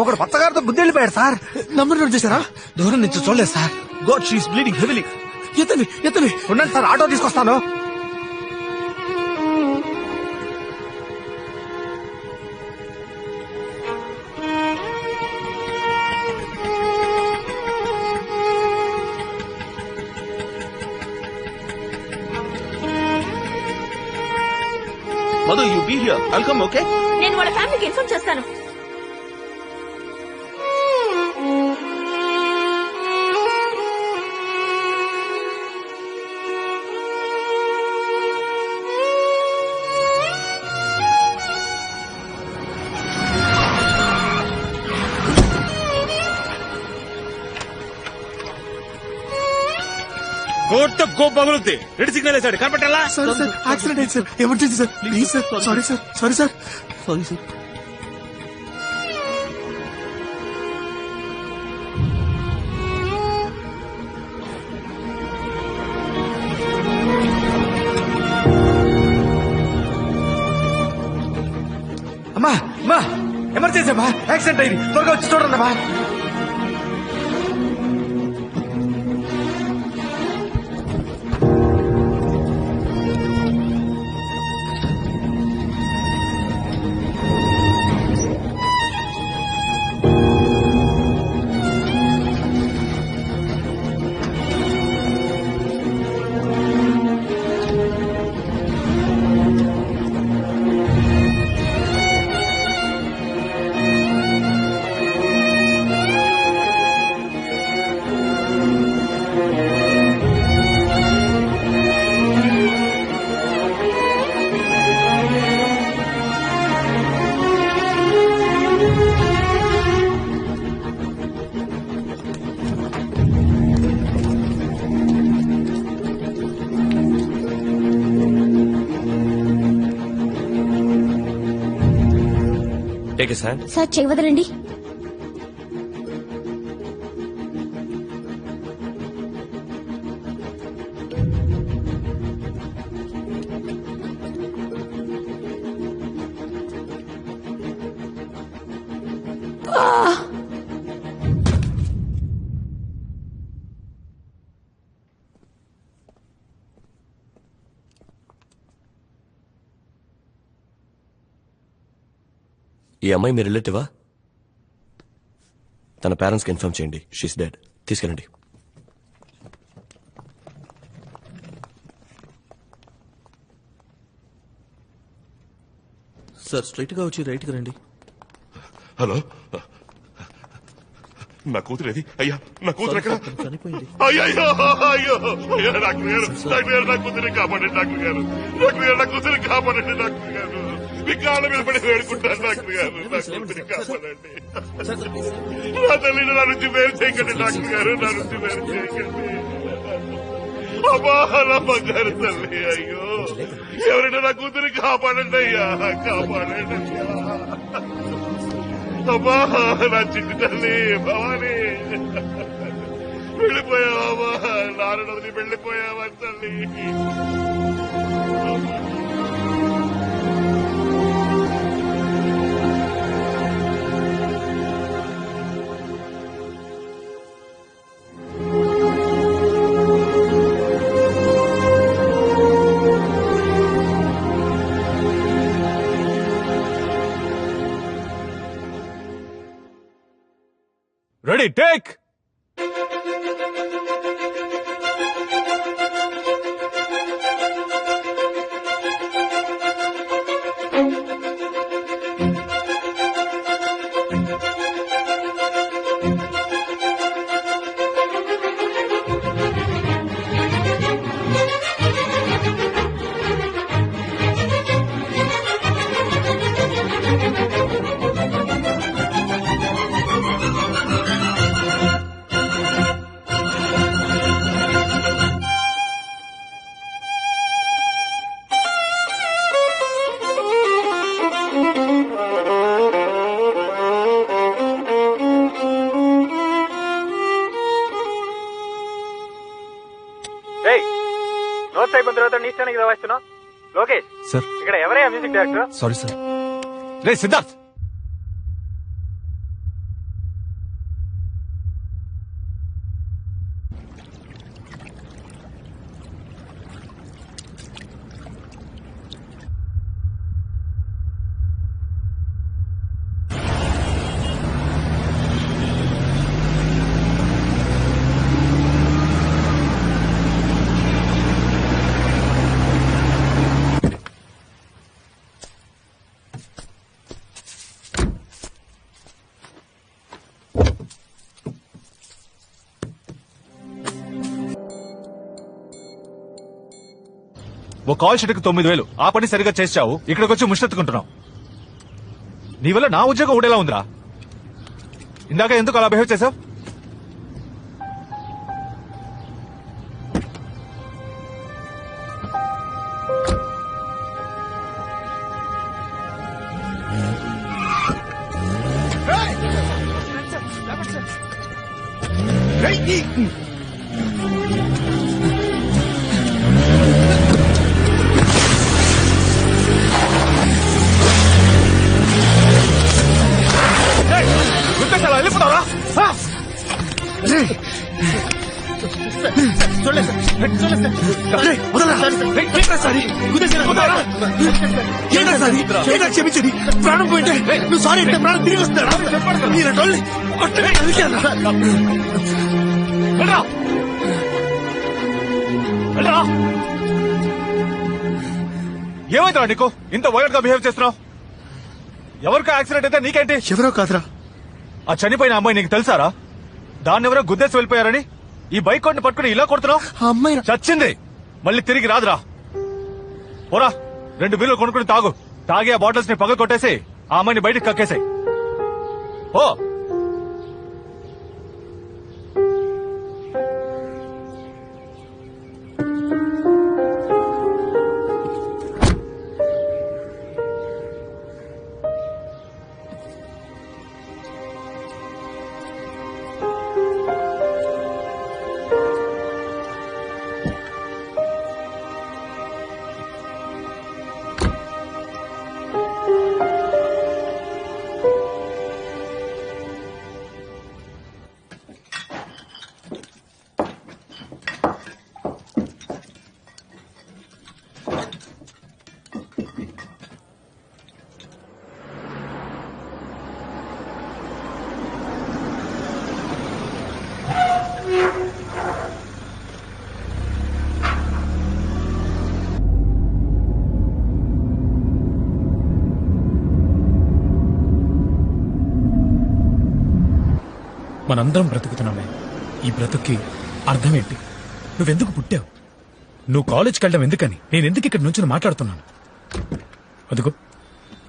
ఒకడు పచ్చగారితో బుద్ధి వెళ్ళిపోయాడు సార్. నంబర్ నోట్ చేశారా? దూరం నుంచి చూడలేదు sir. God she's bleeding heavily. ఎత్తని ఉండండి సార్, ఆటో తీసుకొస్తాను. Madhu, you be here. I'll come. Okay, నేను వాళ్ళ ఫ్యామిలీకి ఇన్ఫార్మ్ చేస్తాను. కోర్టు కోప్ పగులుద్ది. రెడ్ సిగ్నల్ వేసాడు, కనపట్టాలా? సార్ యాక్సిడెంట్ అయింది sir, emergency sir. Please sir, sorry sir. Sorry sir. అమ్మా అమ్మా, ఎమర్జెన్సీ అమ్మా, యాక్సిడెంట్ అయింది, త్వరగా వచ్చి చూడండి అమ్మా. సార్ చెయ్యి వదలండి. ఈ అమ్మాయి మీ రిలేటివా? తన పేరెంట్స్ కి ఇన్ఫార్మ్ చేయండి. She's dead. తీసుకెళ్ళండి. సార్ స్ట్రైట్ గా వచ్చి రైట్ గా రండి. హలో, నా కూతురేది? అయ్యా, నా కూతురు ఎక్కడ? చనిపోయింది. అయ్యో అయ్యో అయ్యో, డాక్టర్ గారు నా కూతురిని కాపాడండి. డాక్టర్ గారు నా కూతురిని కాపాడండి. డాక్టర్ గారు మీ కాళ్ళ మీద పడి వేడుకుంటాను. డాక్టర్ గారు నా కూతురిని కాపాడండి. నా తల్లిని నా నుంచి వేరు చేయకండి. డాక్టర్ గారు నా నుంచి వేరు చేయకండి. అమ్మా, నా బంగారు తల్లి. అయ్యో, ఎవరైనా నా కూతురిని కాపాడండి అయ్యా, కాపాడండి అయ్యా. అమ్మా, నా చిట్టి తల్లి భవాని, వెళ్ళిపోయావా? నాన్నని వెళ్ళిపోయావా తల్లి? Ready, take. నోట్స్ అయిపోయిన తర్వాత నీ ఇష్టానికి రాస్తున్నావు. లోకేష్ సార్, ఇక్కడ ఎవరయ్యా మ్యూజిక్ డైరెక్టర్? Sorry sir. రే సిద్ధార్థ్, ఓ కాల్ షీట్కి 9,000 ఆ పని సరిగా చేసావు, ఇక్కడికి వచ్చి ముష్టెత్తుకుంటున్నావు. నీ వల్ల నా ఉద్యోగం ఊడేలా ఉందిరా. ఇందాక ఎందుకు అలా బిహేవ్ చేసావు? గుర్తేసారా? వెళ్ళిపోతావరా? క్షమించండి, ప్రాణం పోయింటే నువ్వు సారీ అంటే ప్రాణం తిరిగి వస్తారా? ఏమైందిరా నీకు? ఇంత వైలెంట్ గా బిహేవ్ చేస్తున్నావు. ఎవరికో యాక్సిడెంట్ అయితే నీకేంటి? ఎవరో కాదురా, ఆ చనిపోయిన అమ్మాయి నీకు తెలుసారా? దాన్ని ఎవరో గుద్దేసి వెళ్ళిపోయారని ఈ బైక్ కొట్టి పట్టుకుని ఇలా కొడుతున్నావు. ఆ అమ్మాయి చచ్చింది, మళ్ళీ తిరిగి రాదురా. పోరా, 2 బీర్లు కొనుక్కుని తాగు. తాగి ఆ బాటిల్స్ ని పగ కొట్టేసి ఆ అమ్మాయిని బయటకు కక్కేసాయి. ఓ మనందరం బ్రతుకుతున్నామే. ఈ బ్రతుక్కి అర్థం ఏంటి? నువ్వెందుకు పుట్టావు? నువ్వు కాలేజ్కి వెళ్ళడం ఎందుకని నేను ఎందుకు ఇక్కడ నుంచి మాట్లాడుతున్నాను? అదుగో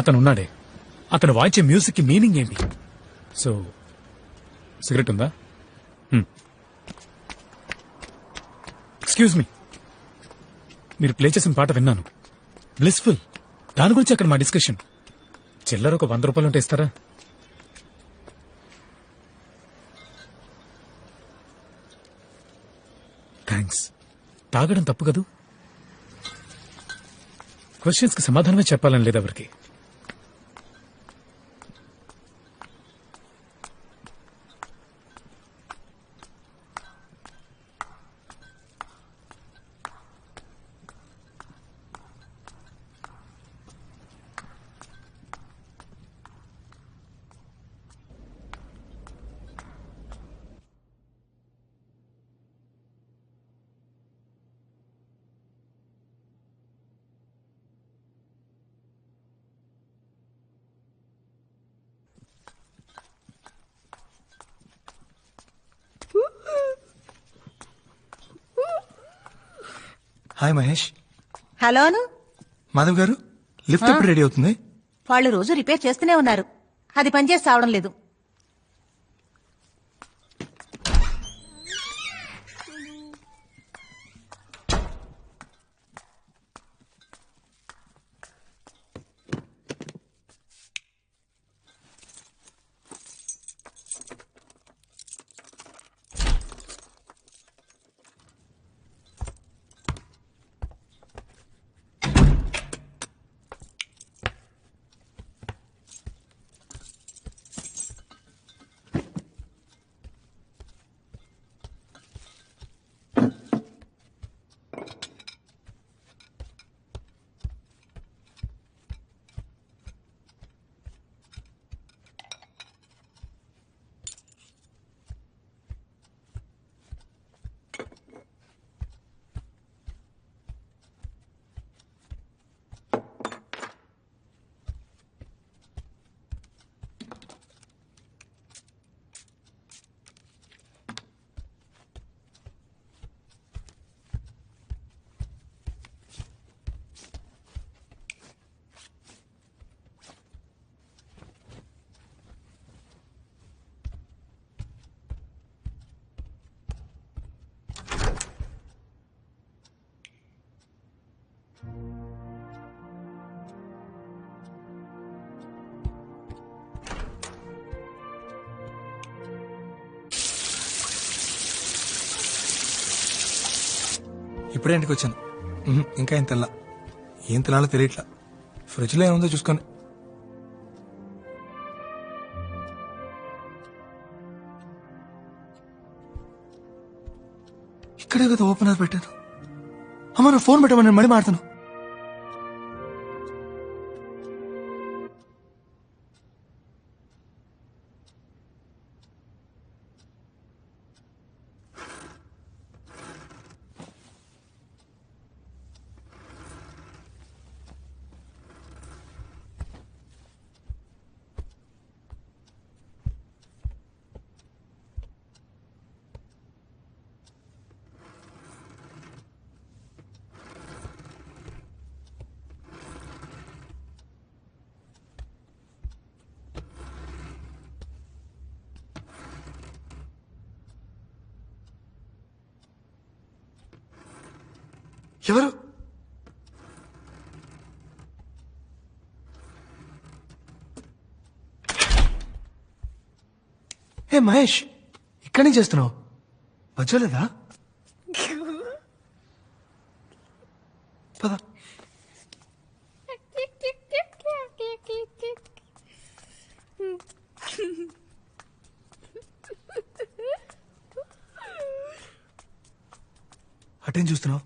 అతను ఉన్నాడే, అతను వాయించే మ్యూజిక్ కి మీనింగ్ ఏంటి? సో సిగరెట్ ఉందా? ఎక్స్క్యూజ్ మీ, మీరు ప్లే చేసిన పాట విన్నాను, బ్లిస్ఫుల్. దాని గురించి అక్కడ మా డిస్కషన్. చిల్లర ఒక 100 రూపాయలు ఉంటే ఇస్తారా? థ్యాంక్స్. తాగడం తప్పు కదూ? క్వశ్చన్స్ కి సమాధానమే చెప్పాలని లేదు ఎవరికి. హాయ్ మహేష్. హలోను. మాధవ్ గారు, లిఫ్ట్ ఎప్పుడు రెడీ అవుతుంది? వాళ్ళు రోజు రిపేర్ చేస్తూనే ఉన్నారు, అది పనిచేసి సావడం లేదు. ఇప్పుడే ఇంటికి వచ్చాను. ఇంకా ఏం తెల్లా. ఏం తినాలో తెలియట్లా. ఫ్రిడ్జ్ లో ఏముందో చూసుకొని. ఇక్కడే కదా ఓపెనర్ పెట్టాను. అమ్మ నువ్వు ఫోన్ పెట్టమని నేను మడి మాడతాను. ఎవరు? ఏ మహేష్, ఇక్కడి నుంచి చేస్తున్నావు? వచ్చలేదా? పద. అటేం చూస్తున్నావు?